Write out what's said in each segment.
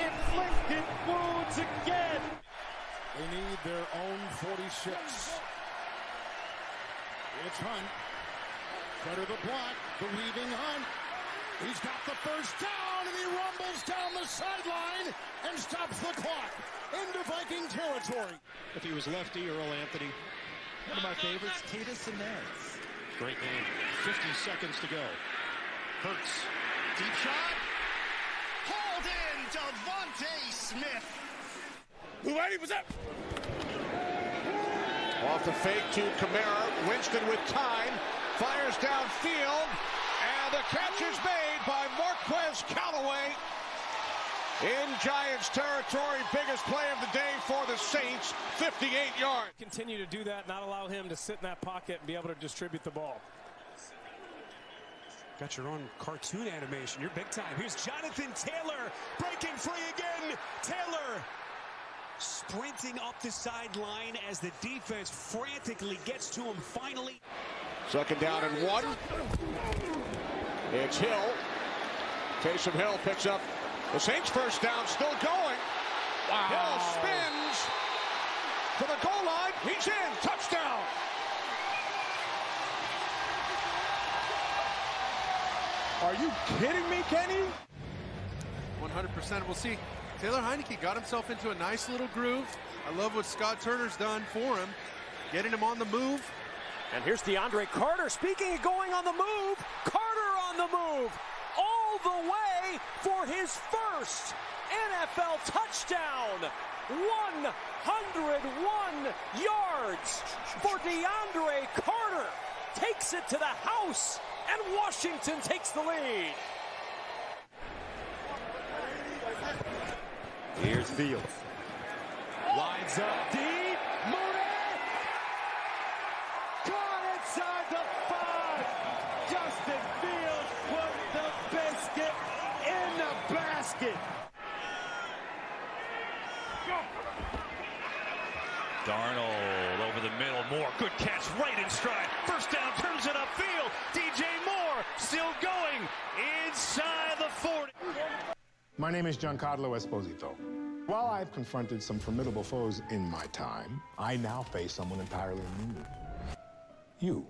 inflicted wounds again. They need their own 46. It's Hunt. Cutter the block. The weaving Hunt. He's got the first down, and he rumbles down the sideline and stops the clock into Viking territory. If he was lefty, Earl Anthony. One of my favorites, Tatus and Nance. Great game. 50 seconds to go. Hurts. Deep shot. Hauled in, Devontae Smith. Ready? Was that? Off the fake to Kamara. Winston with time. Fires downfield. And the catch is made by Marquez Callaway. In Giants territory, biggest play of the day for the Saints, 58 yards. Continue to do that, not allow him to sit in that pocket and be able to distribute the ball. Got your own cartoon animation. You're big time. Here's Jonathan Taylor breaking free again. Taylor sprinting up the sideline as the defense frantically gets to him finally. Second down and 1. It's Hill. Taysom Hill picks up the Saints' first down, still going. Wow. Hill spins to the goal line. He's in. Touchdown. Are you kidding me, Kenny? 100%. We'll see. Taylor Heineke got himself into a nice little groove. I love what Scott Turner's done for him, getting him on the move. And here's DeAndre Carter. Speaking of going on the move, Carter on the move. All the way for his first NFL touchdown. 101 yards for DeAndre Carter. Takes it to the house, and Washington takes the lead. Here's Fields. Lines up deep. Mooney. Caught inside the 5. Justin Fields put the biscuit in the basket. Darnold over the middle. Moore, good catch right in stride. First down, turns it upfield. DJ Moore still going inside the 40. My name is Giancarlo Esposito. While I've confronted some formidable foes in my time, I now face someone entirely new. You.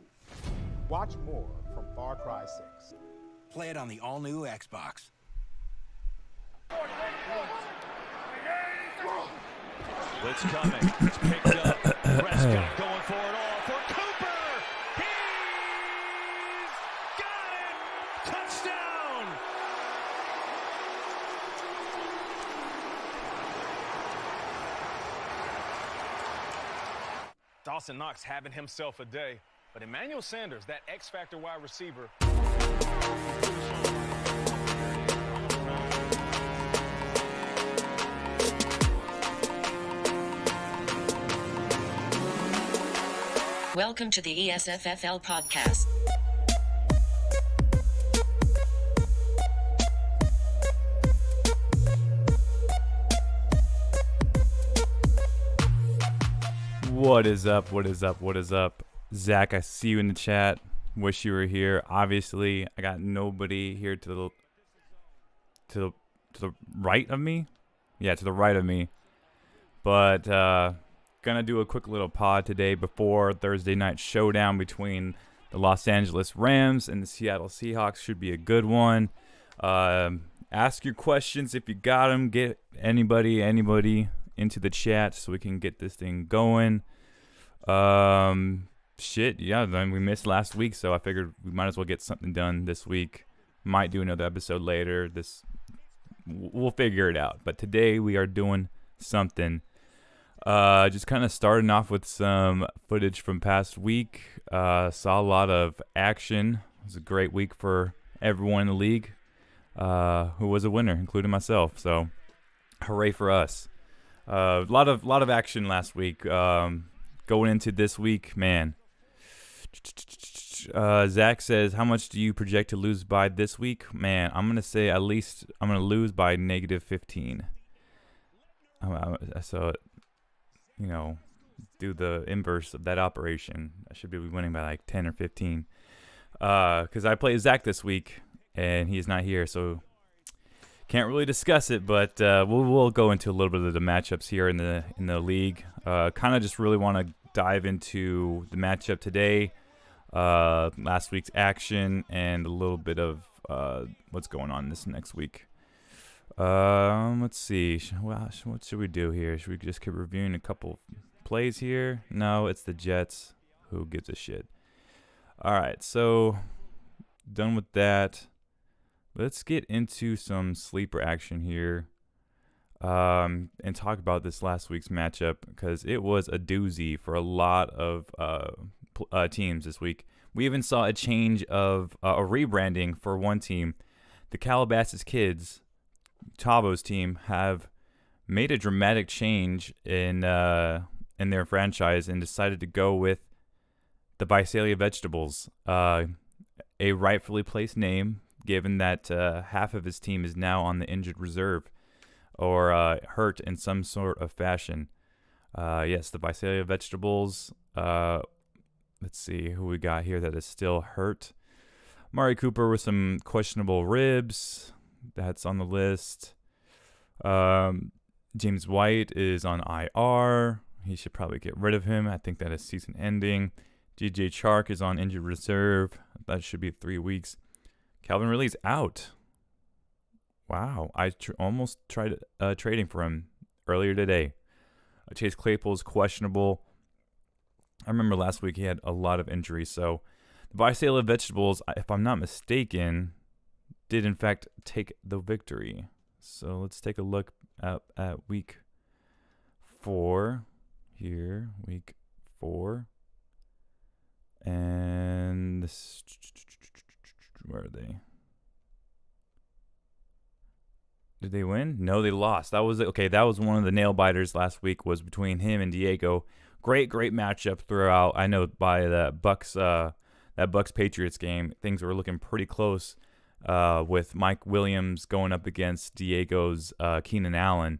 Watch more from Far Cry 6. Play it on the all-new Xbox. Blitz coming. It's picked up. Prescott going for it all for Cooper. He's got it. Touchdown. Dawson Knox having himself a day, but Emmanuel Sanders, that X-Factor wide receiver. Welcome to the ESFFL podcast. What is up? What is up? What is up? Zach, I see you in the chat. Wish you were here. Obviously, I got nobody here to the right of me. Yeah, to the right of me. But gonna do a quick little pod today before Thursday night showdown between the Los Angeles Rams and the Seattle Seahawks. Should be a good one. Ask your questions if you got them. Get anybody into the chat so we can get this thing going. Shit, yeah, then we missed last week, so I figured we might as well get something done this week. Might do another episode later. We'll figure it out. But today we are doing something. Just kind of starting off with some footage from past week. Saw a lot of action. It was a great week for everyone in the league who was a winner, including myself. So, hooray for us. A lot of action last week. Going into this week, man. Zach says, how much do you project to lose by this week? Man, I'm going to say at least I'm going to lose by -15. So, you know, do the inverse of that operation. I should be winning by like 10 or 15. Because I play Zach this week, and he's not here. So, can't really discuss it, but we'll go into a little bit of the matchups here in the league. Kind of just really want to dive into the matchup today, last week's action, and a little bit of what's going on this next week. Let's see. What should we do here? Should we just keep reviewing a couple plays here? No, it's the Jets. Who gives a shit? All right, so done with that. Let's get into some sleeper action here, and talk about this last week's matchup because it was a doozy for a lot of teams this week. We even saw a change of a rebranding for one team. The Calabasas Kids, Tavo's team, have made a dramatic change in their franchise and decided to go with the Visalia Vegetables, a rightfully placed name, given that half of his team is now on the injured reserve or hurt in some sort of fashion. Yes, the Visalia Vegetables. Let's see who we got here that is still hurt. Mari Cooper with some questionable ribs. That's on the list. James White is on IR. He should probably get rid of him. I think that is season ending. DJ Chark is on injured reserve. That should be 3 weeks. Calvin Ridley's out. Wow. I almost tried trading for him earlier today. Chase Claypool's questionable. I remember last week he had a lot of injuries. So the Visalia Vegetables, if I'm not mistaken, did in fact take the victory. So let's take a look at week 4 here. Week 4. And this, where are they? Did they win? No, they lost. That was one of the nail biters last week, was between him and Diego. Great matchup throughout. I know by the Bucks Patriots game, things were looking pretty close, with Mike Williams going up against Diego's Keenan Allen,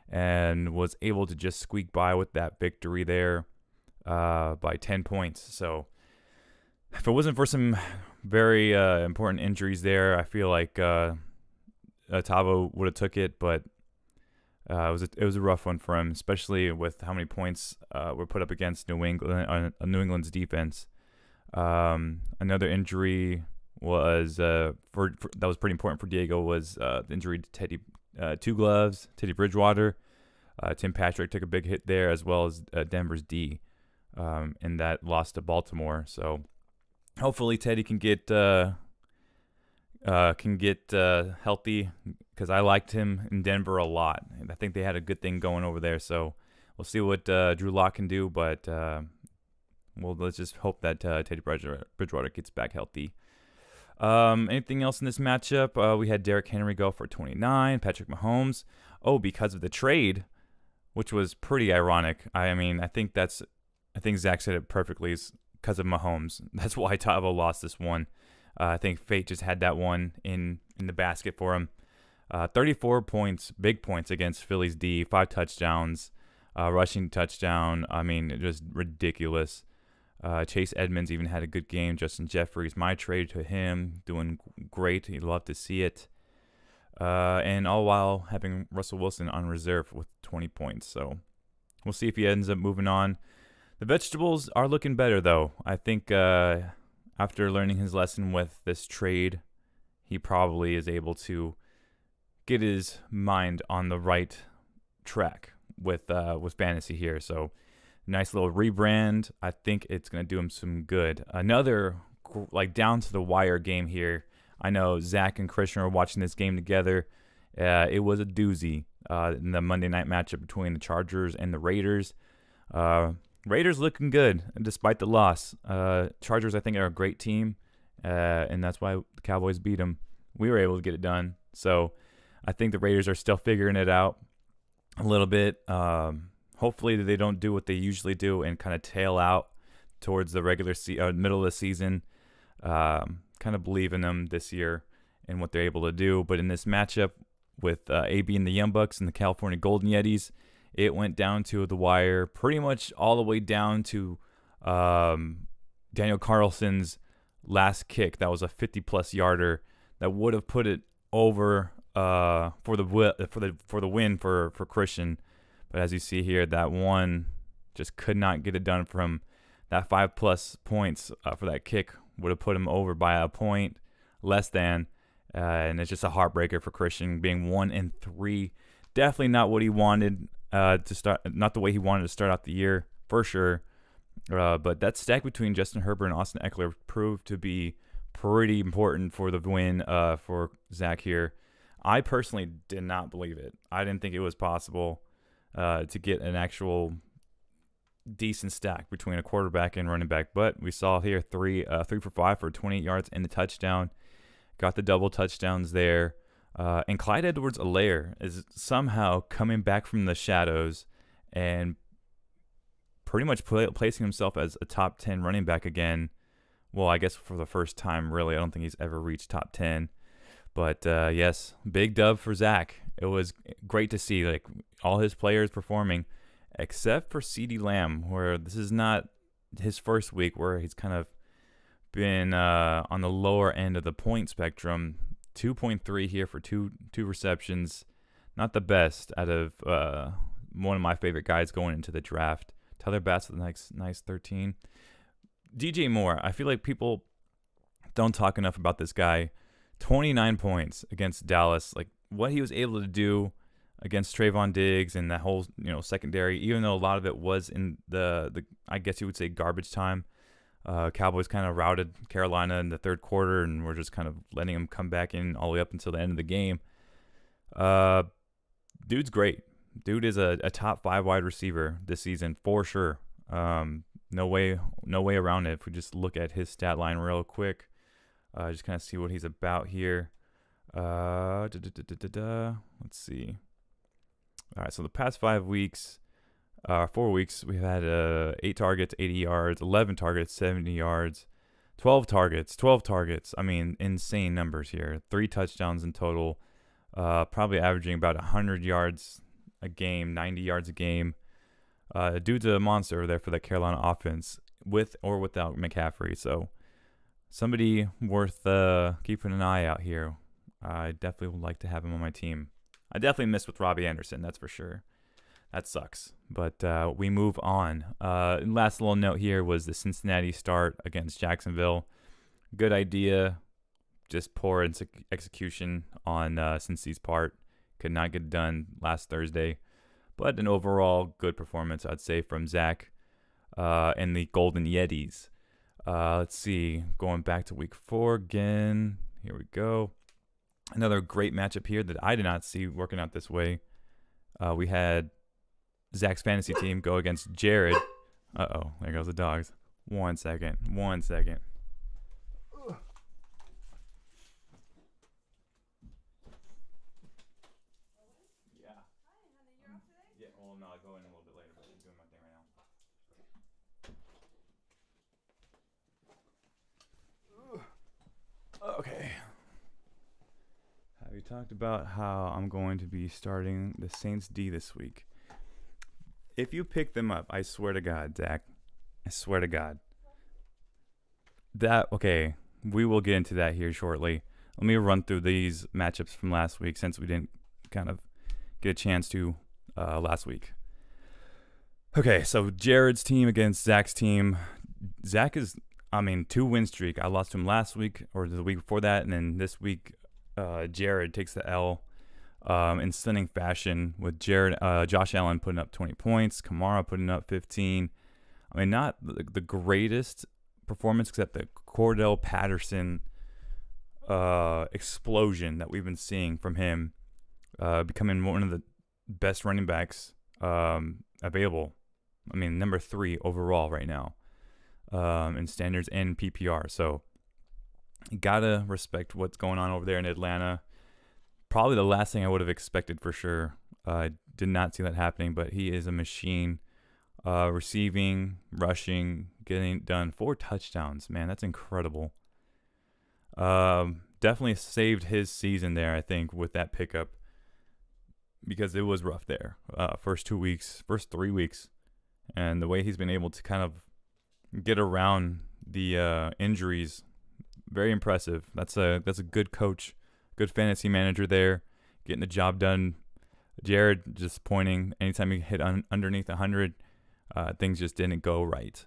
and was able to just squeak by with that victory there by 10 points. So if it wasn't for some very important injuries there, I feel like Tavo would have took it, but it was a rough one for him, especially with how many points were put up against New England's defense. Another injury was that was pretty important for Diego was the injury to Teddy Bridgewater. Tim Patrick took a big hit there, as well as Denver's D, in that loss to Baltimore. So hopefully Teddy can get healthy, because I liked him in Denver a lot. I think they had a good thing going over there. So we'll see what Drew Lock can do, but let's just hope that Teddy Bridgewater gets back healthy. Anything else in this matchup? We had Derrick Henry go for 29. Patrick Mahomes. Because of the trade, which was pretty ironic. I think Zach said it perfectly. It's because of Mahomes. That's why Tavo lost this one. I think fate just had that one in the basket for him. 34 points, big points against Philly's D. 5 touchdowns, rushing touchdown. Just ridiculous. Chase Edmonds even had a good game. Justin Jeffries, my trade to him, doing great. He'd love to see it. And all while having Russell Wilson on reserve with 20 points. So we'll see if he ends up moving on. The Vegetables are looking better, though. I think after learning his lesson with this trade, he probably is able to get his mind on the right track with fantasy here. So nice little rebrand. I think it's going to do him some good. Another down to the wire game here. I know Zach and Christian are watching this game together. It was a doozy in the Monday night matchup between the Chargers and the Raiders. Raiders looking good despite the loss. Chargers, I think, are a great team, and that's why the Cowboys beat them. We were able to get it done. So I think the Raiders are still figuring it out a little bit. Hopefully they don't do what they usually do and kind of tail out towards the middle of the season. Kind of believe in them this year and what they're able to do. But in this matchup with AB and the Young Bucks and the California Golden Yetis, it went down to the wire, pretty much all the way down to Daniel Carlson's last kick. That was a 50-plus yarder that would have put it over for the win for Christian. But as you see here, that one just could not get it done from that 5+ points for that kick would have put him over by a point less than. And it's just a heartbreaker for Christian being 1-3. Definitely not what he wanted to start, not the way he wanted to start out the year for sure. But that stack between Justin Herbert and Austin Eckler proved to be pretty important for the win for Zach here. I personally did not believe it. I didn't think it was possible to get an actual decent stack between a quarterback and running back. But we saw here 3 for 5 for 28 yards and the touchdown. Got the double touchdowns there. And Clyde Edwards-Helaire is somehow coming back from the shadows and pretty much placing himself as a top 10 running back again. Well, I guess for the first time, really. I don't think he's ever reached top 10. But, yes, big dub for Zach. It was great to see like all his players performing, except for CeeDee Lamb, where this is not his first week where he's kind of been on the lower end of the point spectrum. 2.3 here for two receptions. Not the best out of one of my favorite guys going into the draft. Tyler Bass with a nice 13. DJ Moore, I feel like people don't talk enough about this guy. 29 points against Dallas. Like what he was able to do against Trayvon Diggs and that whole secondary, even though a lot of it was in the I guess you would say garbage time. Cowboys kind of routed Carolina in the third quarter, and we're just kind of letting them come back in all the way up until the end of the game. Dude's great. Dude is a top 5 wide receiver this season for sure. No way around it. If we just look at his stat line real quick, just kind of see what he's about here. Let's see. All right, so the past 4 weeks, we've had 8 targets, 80 yards, 11 targets, 70 yards, 12 targets. I mean, insane numbers here. 3 touchdowns in total, probably averaging about 100 yards a game, 90 yards a game. Dude's a monster over there for the Carolina offense, with or without McCaffrey. So somebody worth keeping an eye out here. I definitely would like to have him on my team. I definitely missed with Robbie Anderson, that's for sure. That sucks. But we move on. Last little note here was the Cincinnati start against Jacksonville. Good idea. Just poor execution on Cincy's part. Could not get it done last Thursday. But an overall good performance, I'd say, from Zach and the Golden Yetis. Let's see. Going back to week 4 again. Here we go. Another great matchup here that I did not see working out this way. We had Zach's fantasy team go against Jared. Uh-oh, there goes the dogs. One second. Yeah, well, no, I'll go in a little bit later, but I'm doing my thing right now. Okay. Have you talked about how I'm going to be starting the Saints D this week? If you pick them up, I swear to God, Zach, I swear to God. Okay, we will get into that here shortly. Let me run through these matchups from last week since we didn't kind of get a chance to last week. Okay, so Jared's team against Zach's team. Zach is, 2-win streak. I lost to him last week or the week before that, and then this week Jared takes the L in stunning fashion with Josh Allen putting up 20 points, Kamara putting up 15. Not the greatest performance except the Cordell Patterson explosion that we've been seeing from him, becoming one of the best running backs available. Number 3 overall right now in standards and PPR. So you gotta respect what's going on over there in Atlanta. Probably the last thing I would have expected for sure. I did not see that happening, but he is a machine. Receiving, rushing, getting it done. 4 touchdowns, man, that's incredible. Definitely saved his season there, I think, with that pickup, because it was rough there. First 3 weeks, and the way he's been able to kind of get around the injuries, very impressive. That's a good coach, good fantasy manager there. getting the job done. Jared disappointing. Anytime he hit underneath 100, things just didn't go right.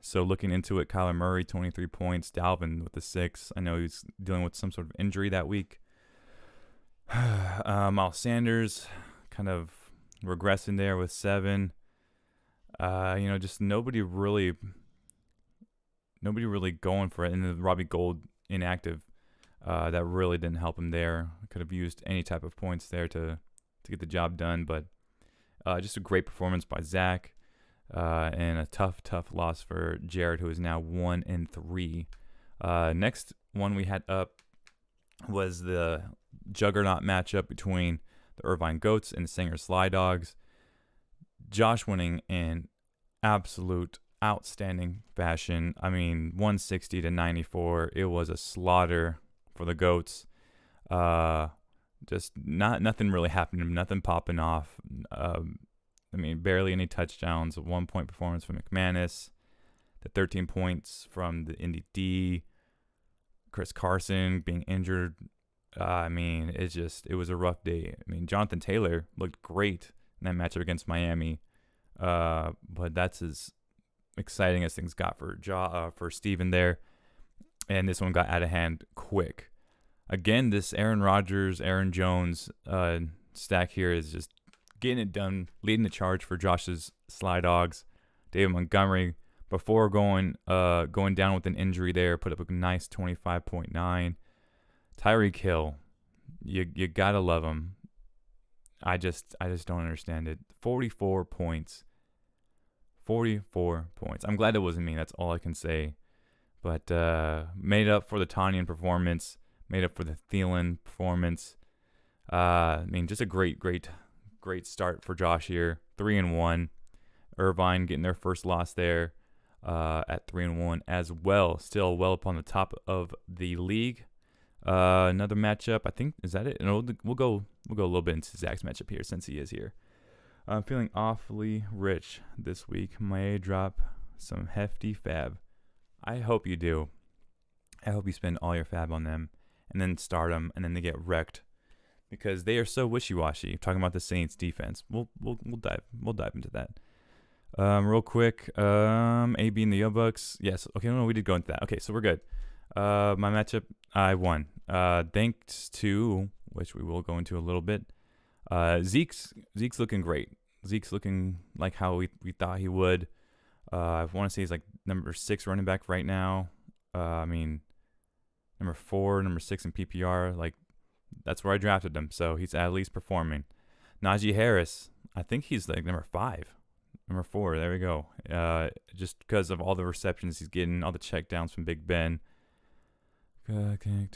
So looking into it, Kyler Murray, 23 points. Dalvin with the 6. I know he's dealing with some sort of injury that week. Miles Sanders kind of regressing there with 7. Just nobody really going for it. And then Robbie Gould inactive. That really didn't help him there. Could have used any type of points there to get the job done. But just a great performance by Zach. And a tough loss for Jared, who is now 1-3. Next one we had up was the juggernaut matchup between the Irvine Goats and the Sanger Sly Dogs. Josh winning in absolute outstanding fashion. I mean, 160-94. It was a slaughter for the Goats. Just nothing really happening. Nothing popping off. Barely any touchdowns. A 1-point performance from McManus. The 13 points from the Indy D. Chris Carson being injured. It was a rough day. Jonathan Taylor looked great in that matchup against Miami. But that's as exciting as things got for Steven there. And this one got out of hand quick. Again, this Aaron Rodgers, Aaron Jones stack here is just getting it done, leading the charge for Josh's Sly Dogs. David Montgomery, before going down with an injury there, put up a nice 25.9. Tyreek Hill, you gotta love him. I just don't understand it. 44 points. 44 points. I'm glad it wasn't me. That's all I can say. But made up for the Tanyan performance. Made up for the Thielen performance. Just a great start for Josh here. 3-1. Irvine getting their first loss there at 3-1 as well. Still well up on the top of the league. Another matchup. I think, is that it? And we'll go a little bit into Zach's matchup here since he is here. I'm feeling awfully rich this week. May drop some hefty fab. I hope you do. I hope you spend all your fab on them and then start them and then they get wrecked because they are so wishy-washy. Talking about the Saints defense. We'll dive into that. Real quick. AB and the Yobucks. Yes. Okay. No, we did go into that. Okay. So we're good. My matchup, I won. Thanks to, which we will go into a little bit. Zeke's looking great. Zeke's looking like how we thought he would. I want to say he's like number 6 running back right now. Number 4, number 6 in PPR. Like, that's where I drafted him. So he's at least performing. Najee Harris, I think he's like number 5. Number 4, there we go. Just because of all the receptions he's getting, all the checkdowns from Big Ben. Rams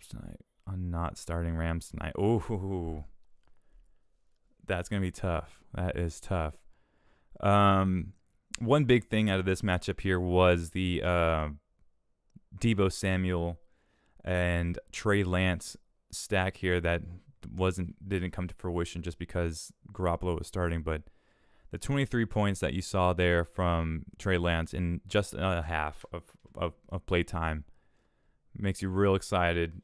tonight. I'm not starting Rams tonight. Ooh, that's gonna be tough. That is tough. One big thing out of this matchup here was the Deebo Samuel and Trey Lance stack here that didn't come to fruition just because Garoppolo was starting, but the 23 points that you saw there from Trey Lance in just a half of play time makes you real excited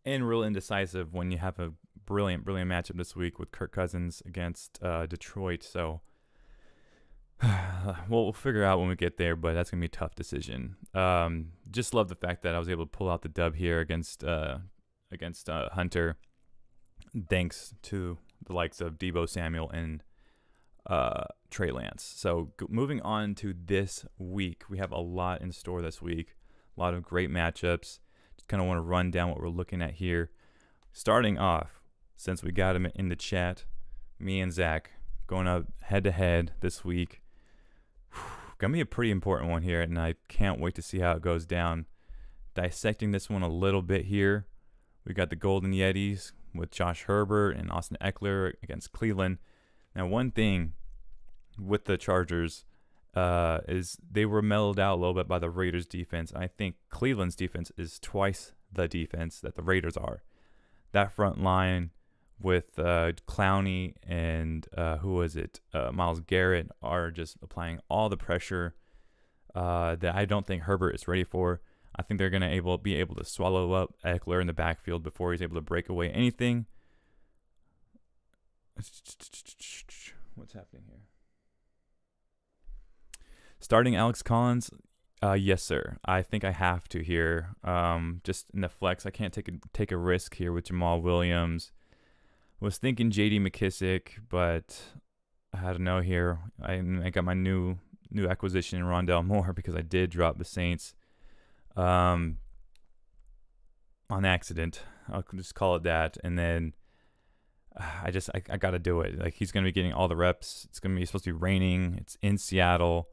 and real indecisive when you have a brilliant matchup this week with Kirk Cousins against Detroit. So we'll figure out when we get there, but that's going to be a tough decision. Just love the fact that I was able to pull out the dub here against Hunter, thanks to the likes of Deebo Samuel and Trey Lance. So moving on to this week, we have a lot in store this week. A lot of great matchups. Just kind of want to run down what we're looking at here. Starting off, since we got him in the chat, me and Zach going up head-to-head this week. Gonna be a pretty important one here, and I can't wait to see how it goes down. Dissecting this one a little bit here. We got the Golden Yetis with Josh Herbert and Austin Eckler against Cleveland. Now, one thing with the Chargers is they were mellowed out a little bit by the Raiders' defense. I think Cleveland's defense is twice the defense that the Raiders are. That front line with Clowney and Myles Garrett are just applying all the pressure that I don't think Herbert is ready for. I think they're going to be able to swallow up Eckler in the backfield before he's able to break away anything. What's happening here? Starting Alex Collins, yes, sir. I think I have to here. Just in the flex, I can't take a risk here with Jamal Williams. Was thinking J.D. McKissick, but I don't know here. I got my new acquisition in Rondell Moore because I did drop the Saints on accident. I'll just call it that. And then I got to do it. Like, he's going to be getting all the reps. It's going to be supposed to be raining. It's in Seattle.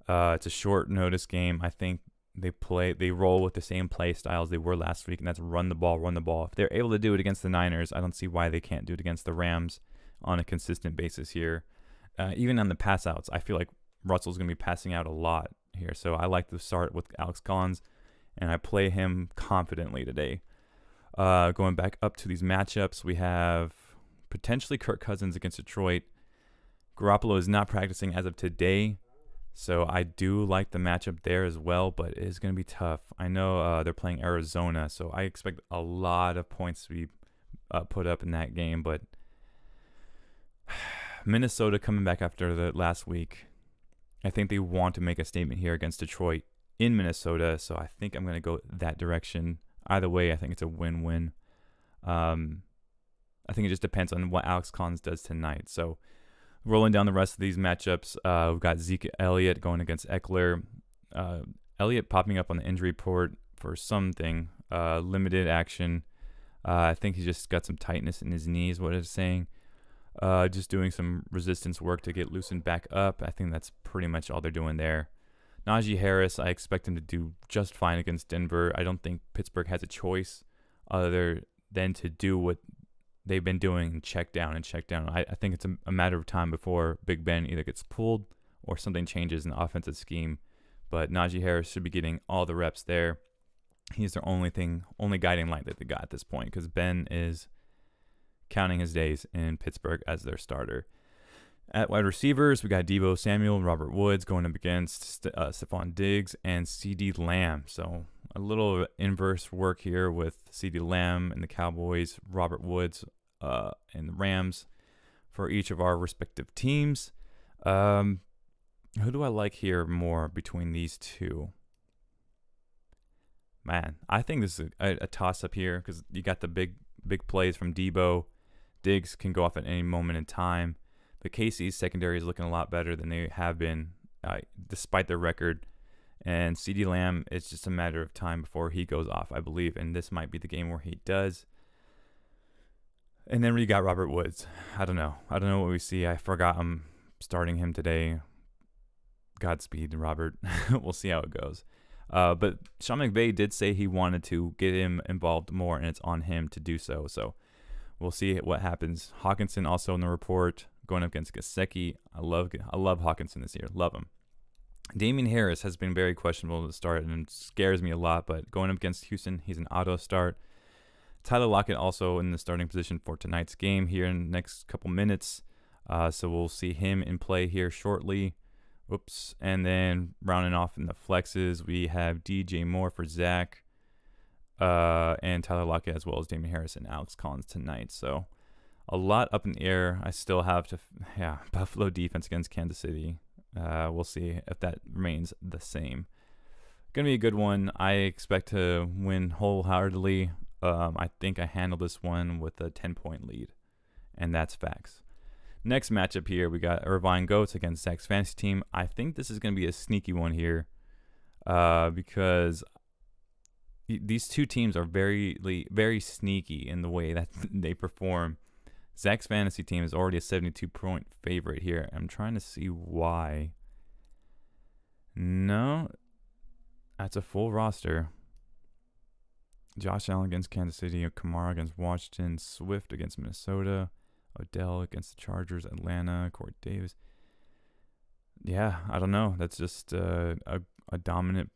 It's a short notice game. I think they roll with the same play styles they were last week, and that's run the ball. If they're able to do it against the Niners, I don't see why they can't do it against the Rams on a consistent basis here. Even on the pass outs, I feel like Russell's going to be passing out a lot here. So I like to start with Alex Collins, and I play him confidently today. Going back up to these matchups, we have potentially Kirk Cousins against Detroit. Garoppolo is not practicing as of today, so I do like the matchup there as well, but it is going to be tough. I know they're playing Arizona, so I expect a lot of points to be put up in that game, but Minnesota coming back after the last week, I think they want to make a statement here against Detroit in Minnesota, so I think I'm going to go that direction. Either way, I think it's a win-win. I think it just depends on what Alex Collins does tonight. So rolling down the rest of these matchups, we've got Zeke Elliott going against Eckler. Elliott popping up on the injury report for something, limited action. I think he's just got some tightness in his knees, what it's saying. Just doing some resistance work to get loosened back up. I think that's pretty much all they're doing there. Najee Harris, I expect him to do just fine against Denver. I don't think Pittsburgh has a choice other than to do what they've been doing and check down. I think it's a matter of time before Big Ben either gets pulled or something changes in the offensive scheme. But Najee Harris should be getting all the reps there. He's their only guiding light that they got at this point, because Ben is counting his days in Pittsburgh as their starter. At wide receivers, we got Deebo Samuel and Robert Woods going up against Stephon Diggs and CeeDee Lamb. So a little inverse work here with CeeDee Lamb and the Cowboys, Robert Woods and the Rams for each of our respective teams. Who do I like here more between these two? Man, I think this is a toss-up here because you got the big plays from Deebo. Diggs can go off at any moment in time. But KC's secondary is looking a lot better than they have been, despite their record. And CeeDee Lamb, it's just a matter of time before he goes off, I believe. And this might be the game where he does. And then we got Robert Woods. I don't know what we see. I forgot I'm starting him today. Godspeed, Robert. We'll see how it goes. But Sean McVay did say he wanted to get him involved more, and it's on him to do so. So we'll see what happens. Hawkinson also in the report, going up against Gesicki. I love Hawkinson this year. Love him. Damian Harris has been very questionable to start and scares me a lot, but going up against Houston, he's an auto start. Tyler Lockett also in the starting position for tonight's game here in the next couple minutes. So we'll see him in play here shortly. Oops. And then rounding off in the flexes, we have DJ Moore for Zach and Tyler Lockett, as well as Damian Harris and Alex Collins tonight. So a lot up in the air. I still have to, Buffalo defense against Kansas City. We'll see if that remains the same. Going to be a good one. I expect to win wholeheartedly. I think I handled this one with a 10-point lead, and that's facts. Next matchup here, we got Irvine Goats against Zach's fantasy team. I think this is going to be a sneaky one here because these two teams are very, very sneaky in the way that they perform. Zach's fantasy team is already a 72-point favorite here. I'm trying to see why. No, that's a full roster. Josh Allen against Kansas City, Kamara against Washington, Swift against Minnesota, Odell against the Chargers, Atlanta, Corey Davis. Yeah, I don't know. That's just a dominant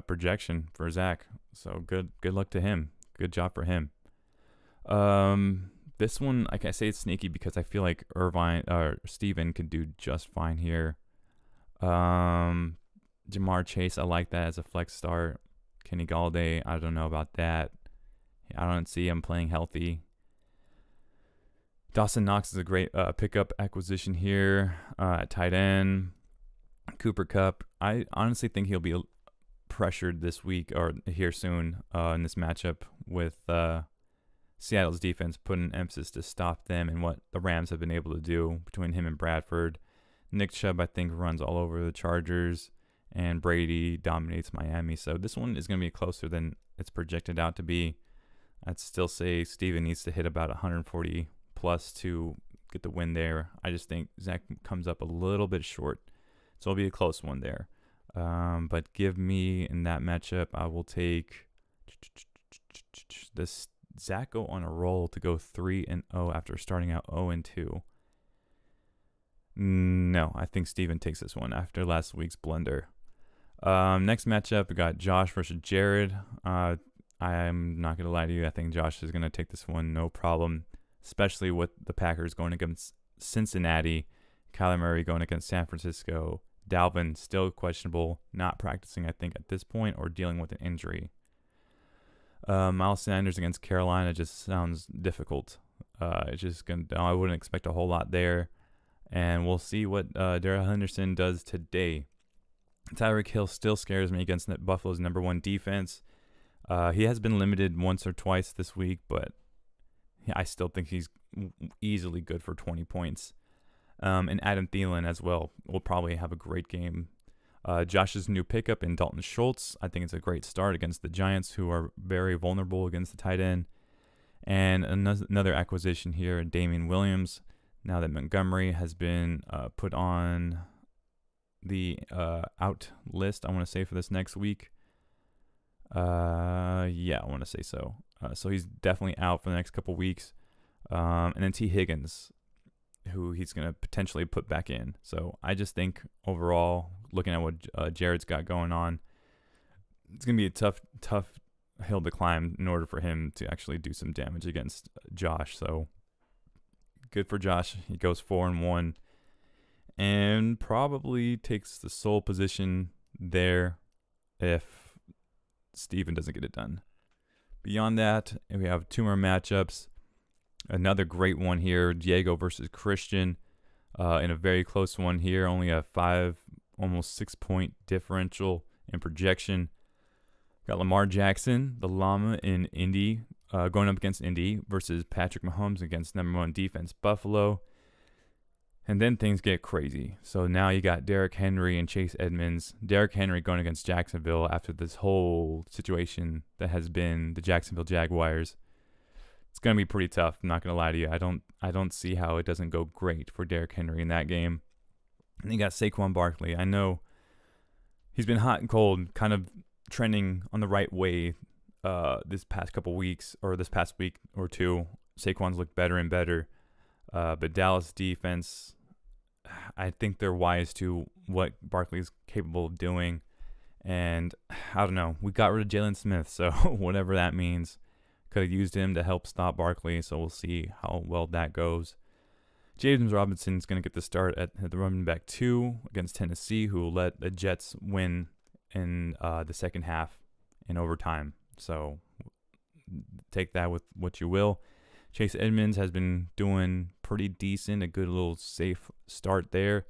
projection for Zach. So good luck to him. Good job for him. This one, I say it's sneaky because I feel like Steven could do just fine here. Jamar Chase, I like that as a flex start. Kenny Galladay, I don't know about that. I don't see him playing healthy. Dawson Knox is a great pickup acquisition here at tight end. Cooper Kupp, I honestly think he'll be pressured this week or here soon in this matchup with Seattle's defense putting emphasis to stop them and what the Rams have been able to do between him and Bradford. Nick Chubb, I think, runs all over the Chargers, and Brady dominates Miami. So this one is going to be closer than it's projected out to be. I'd still say Steven needs to hit about 140 plus to get the win there. I just think Zach comes up a little bit short. So it'll be a close one there. But give me in that matchup, I will take this Zach go on a roll to go 3-0 after starting out 0-2. No, I think Steven takes this one after last week's blunder. Next matchup, we got Josh versus Jared. I'm not going to lie to you. I think Josh is going to take this one, no problem, especially with the Packers going against Cincinnati, Kyler Murray going against San Francisco, Dalvin still questionable, not practicing, I think, at this point, or dealing with an injury. Miles Sanders against Carolina just sounds difficult. It's just I wouldn't expect a whole lot there. And we'll see what Darrell Henderson does today. Tyreek Hill still scares me against Buffalo's number one defense. He has been limited once or twice this week, but I still think he's easily good for 20 points. And Adam Thielen as well will probably have a great game. Josh's new pickup in Dalton Schultz, I think it's a great start against the Giants, who are very vulnerable against the tight end. And another acquisition here, Damian Williams, now that Montgomery has been put on the out list, I want to say, for this next week. Yeah, I want to say so. So he's definitely out for the next couple weeks. And then T. Higgins, who he's going to potentially put back in. So I just think overall, looking at what Jared's got going on, it's going to be a tough hill to climb in order for him to actually do some damage against Josh. So good for Josh. He goes 4-1 and probably takes the sole position there if Steven doesn't get it done. Beyond that, we have two more matchups. Another great one here, Diego versus Christian, in a very close one here. Only a 5, almost 6 point differential in projection. Got Lamar Jackson, the llama in Indy, going up against Indy versus Patrick Mahomes against number one defense Buffalo. And then things get crazy. So now you got Derrick Henry and Chase Edmonds. Derrick Henry going against Jacksonville after this whole situation that has been the Jacksonville Jaguars. It's going to be pretty tough. I'm not going to lie to you. I don't see how it doesn't go great for Derrick Henry in that game. And you got Saquon Barkley. I know he's been hot and cold, kind of trending on the right way this past couple weeks, or this past week or two. Saquon's looked better and better. But Dallas defense, I think they're wise to what Barkley's capable of doing. And I don't know. We got rid of Jalen Smith, so whatever that means. Could have used him to help stop Barkley, so we'll see how well that goes. James Robinson's going to get the start at the running back 2 against Tennessee, who will let the Jets win in the second half in overtime. So take that with what you will. Chase Edmonds has been doing pretty decent, a good little safe start there.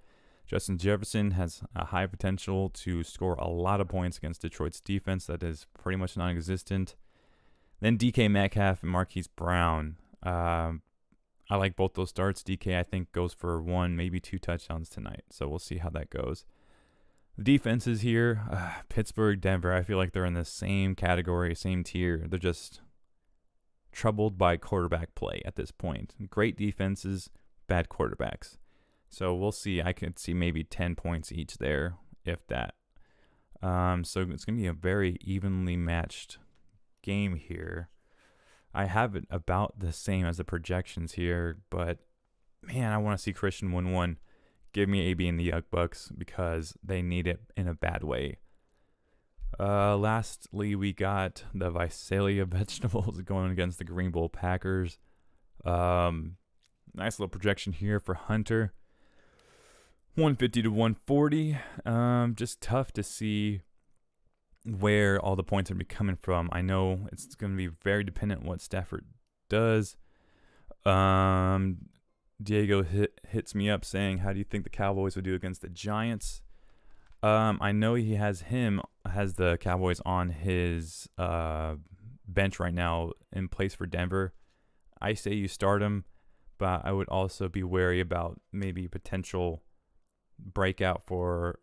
Justin Jefferson has a high potential to score a lot of points against Detroit's defense that is pretty much non-existent. Then DK Metcalf and Marquise Brown. I like both those starts. DK, I think, goes for 1, maybe 2 touchdowns tonight. So we'll see how that goes. The defenses here, Pittsburgh, Denver, I feel like they're in the same category, same tier. They're just troubled by quarterback play at this point. Great defenses, bad quarterbacks. So we'll see. I could see maybe 10 points each there, if that. So it's going to be a very evenly matched game here. I have it about the same as the projections here, but man, I want to see Christian 1-1. Give me AB and the Young Bucks because they need it in a bad way. Lastly, we got the Visalia Vegetables going against the Green Bay Packers. Nice little projection here for Hunter. 150 to 140. Just tough to see where all the points are going to be coming from. I know it's going to be very dependent on what Stafford does. Diego hits me up saying, how do you think the Cowboys would do against the Giants? I know he has the Cowboys on his bench right now in place for Denver. I say you start him, but I would also be wary about maybe potential breakout for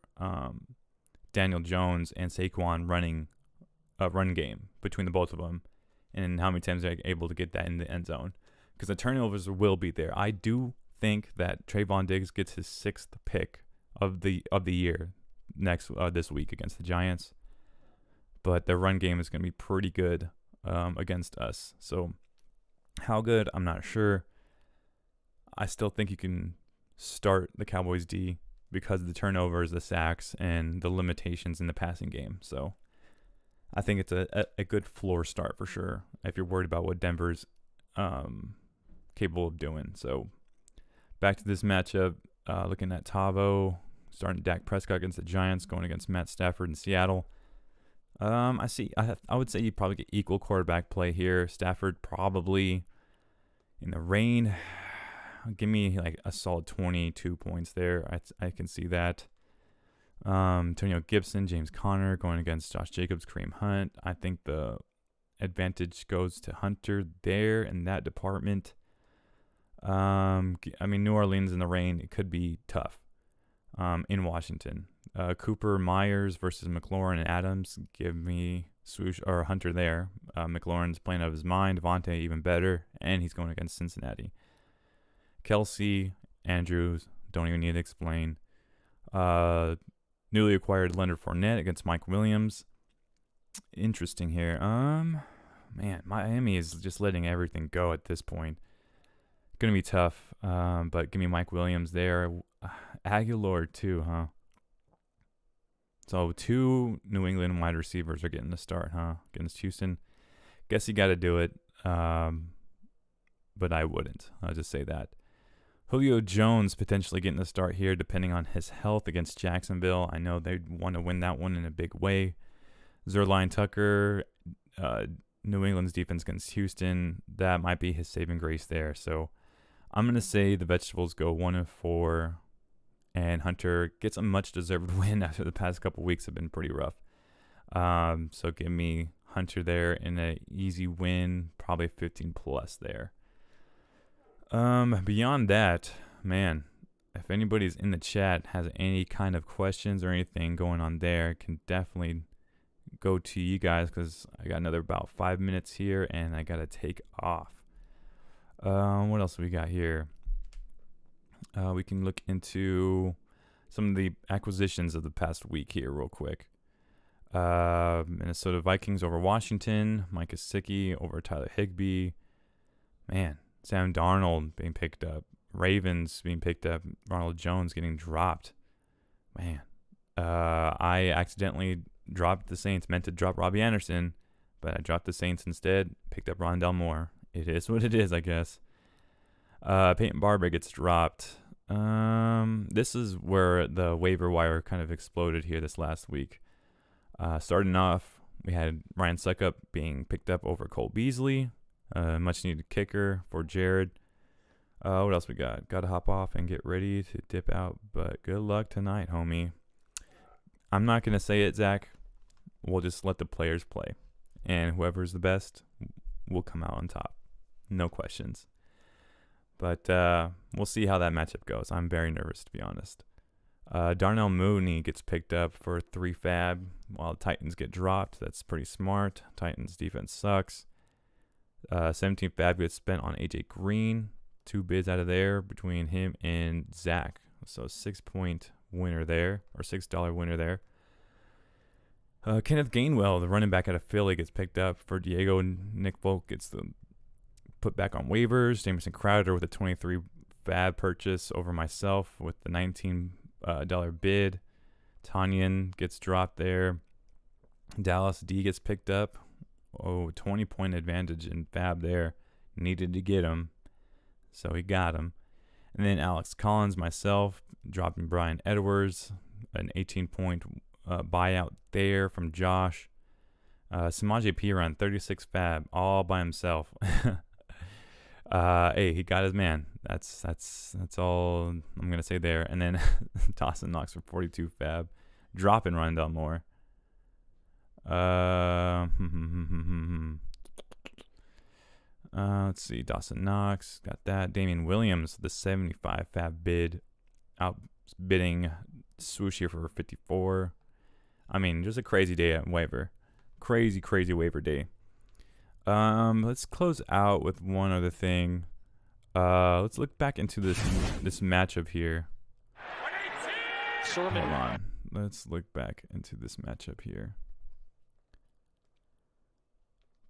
Daniel Jones and Saquon running a run game between the both of them, and how many times they're able to get that in the end zone, because the turnovers will be there. I do think that Trayvon Diggs gets his 6th pick of the year this week against the Giants, but the run game is going to be pretty good against us. So how good, I'm not sure. I still think you can start the Cowboys D because of the turnovers, the sacks, and the limitations in the passing game. So I think it's a good floor start for sure if you're worried about what Denver's capable of doing. So back to this matchup, looking at Tavo, starting Dak Prescott against the Giants, going against Matt Stafford in Seattle. I would say you probably get equal quarterback play here. Stafford probably in the rain. Give me like a solid 22 points there. I can see that. Antonio Gibson, James Conner going against Josh Jacobs, Kareem Hunt. I think the advantage goes to Hunter there in that department. New Orleans in the rain, it could be tough in Washington. Cooper, Myers versus McLaurin and Adams. Give me Swoosh or Hunter there. McLaurin's playing out of his mind. Devontae even better, and he's going against Cincinnati. Kelsey, Andrews, don't even need to explain. Newly acquired Leonard Fournette against Mike Williams. Interesting here. Miami is just letting everything go at this point. Gonna be tough. But give me Mike Williams there. Aguilar too, huh? So 2 New England wide receivers are getting the start, huh? Against Houston. Guess you got to do it. But I wouldn't. I'll just say that. Julio Jones potentially getting the start here, depending on his health against Jacksonville. I know they want to win that one in a big way. Zerline Tucker, New England's defense against Houston, that might be his saving grace there. So I'm going to say the Vegetables go 1-4, and Hunter gets a much-deserved win after the past couple weeks have been pretty rough. So give me Hunter there in an easy win, probably 15+ there. Beyond that, man, if anybody's in the chat has any kind of questions or anything going on there, can definitely go to you guys, because I got another about 5 minutes here and I got to take off. What else we got here? We can look into some of the acquisitions of the past week here real quick. Minnesota Vikings over Washington. Mike Gesicki over Tyler Higbee. Man, Sam Darnold being picked up. Ravens being picked up. Ronald Jones getting dropped. Man, I accidentally dropped the Saints. Meant to drop Robbie Anderson, but I dropped the Saints instead. Picked up Rondell Moore. It is what it is, I guess. Peyton Barber gets dropped. This is where the waiver wire kind of exploded here this last week. Starting off, we had Ryan Suckup being picked up over Cole Beasley. Much needed kicker for Jared. What else we got? Got to hop off and get ready to dip out, but good luck tonight, homie. I'm not going to say it, Zach. We'll just let the players play. And whoever's the best will come out on top. No questions. But we'll see how that matchup goes. I'm very nervous, to be honest. Darnell Mooney gets picked up for 3 fab while the Titans get dropped. That's pretty smart. Titans defense sucks. 17 fab gets spent on AJ Green. 2 bids out of there between him and Zach. So $6 winner there, or $6 winner there. Kenneth Gainwell, the running back out of Philly, gets picked up for Diego. Nick Folk gets put back on waivers. Jamison Crowder with a 23 fab purchase over myself with the $19 bid. Tanyan gets dropped there. Dallas D gets picked up. 20-point advantage in fab there. Needed to get him, so he got him. And then Alex Collins, myself, dropping Brian Edwards, an 18-point buyout there from Josh. Samaje Perine, 36 fab, all by himself. Hey, he got his man. That's all I'm gonna say there. And then Dawson Knox for 42 fab, dropping Rondell Moore. Let's see, Dawson Knox got that. Damian Williams, the 75 fab bid, outbidding Swoosh here for 54. I mean, just a crazy day at waiver. Crazy waiver day. Let's close out with one other thing. Let's look back into this matchup here. Hold on. Let's look back into this matchup here.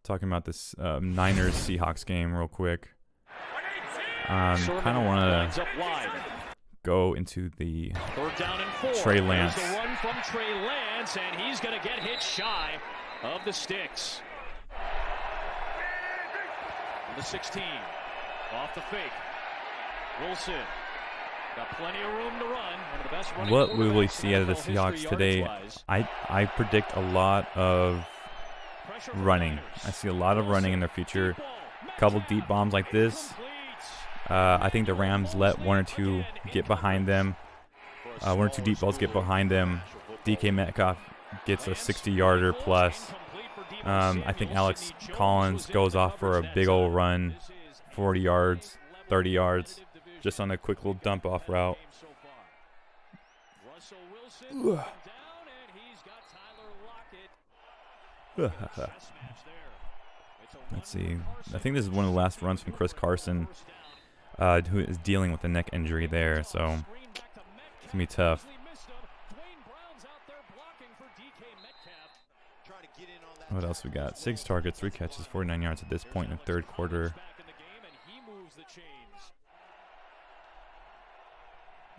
Talking about this Niners Seahawks game real quick. Kind of want to go into the Trey Lance. The run from Trey Lance, and he's going to get hit shy of the sticks. The 16 off the fake. Wilson got plenty of room to run. One of the best running. What will we see out of the Seahawks today? I predict a lot of running. I see a lot of running in their future. A couple deep bombs like this. I think the Rams let one or two get behind them. One or two deep balls get behind them. DK Metcalf gets a 60-yarder plus. I think Alex Collins goes off for a big old run, 40 yards, 30 yards, just on a quick little dump-off route. Let's see. I think this is one of the last runs from Chris Carson, who is dealing with a neck injury there, so it's going to be tough. What else we got? 6 targets, 3 catches, 49 yards at this point in the third quarter.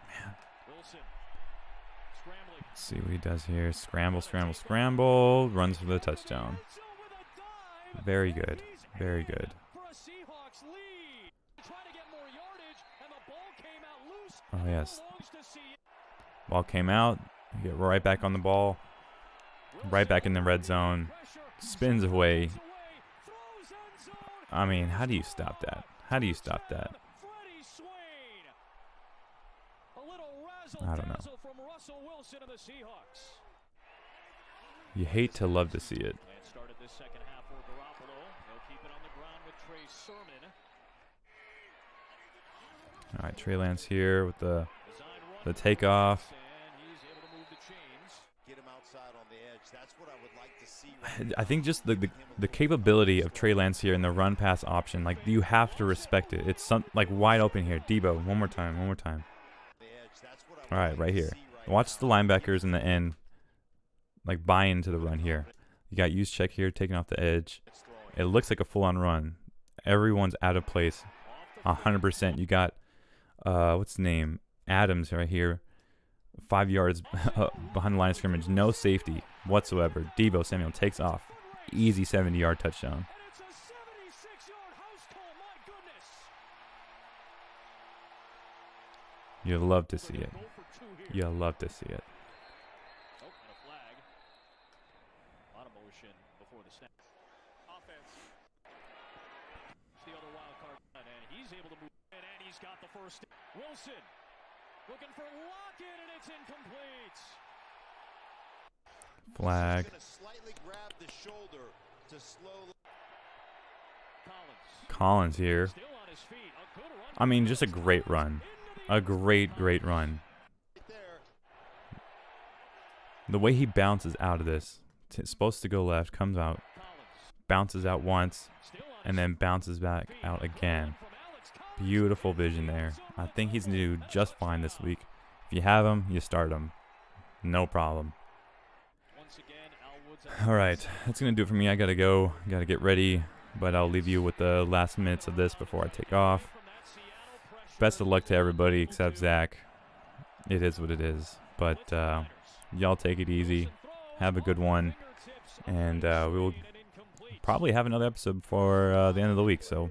Man. Let's see what he does here. Scramble, scramble, scramble. Runs for the touchdown. Very good. Very good. Oh, yes. Ball came out. Get right back on the ball. Right back in the red zone. Spins away. I mean, how do you stop that? How do you stop that? I don't know. You hate to love to see it. All right, Trey Lance here with the takeoff. I think just the capability of Trey Lance here in the run pass option, like, you have to respect it. It's like wide open here. Debo, one more time. All right, right here. Watch the linebackers in the end, like, buy into the run here. You got Juszczyk here taking off the edge. It looks like a full-on run. Everyone's out of place, 100%. You got what's the name? Adams right here, 5 yards behind the line of scrimmage. No safety whatsoever. Debo Samuel takes off. Easy 70-yard touchdown. You love to see it. You love to see it. Wilson looking for Lockett, and it's incomplete. Flag. Collins here. I mean, just a great run. A great run. The way he bounces out of this. It's supposed to go left, comes out, bounces out once, and then bounces back out again. Beautiful vision there. I think he's going to do just fine this week. If you have him, you start him. No problem. All right, that's going to do it for me. I got to go. Got to get ready, but I'll leave you with the last minutes of this before I take off. Best of luck to everybody except Zach. It is what it is. But y'all take it easy. Have a good one. And we will probably have another episode before the end of the week. So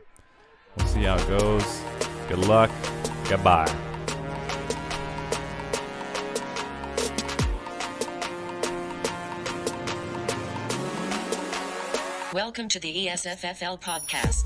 we'll see how it goes. Good luck. Goodbye. Welcome to the ESFFL podcast.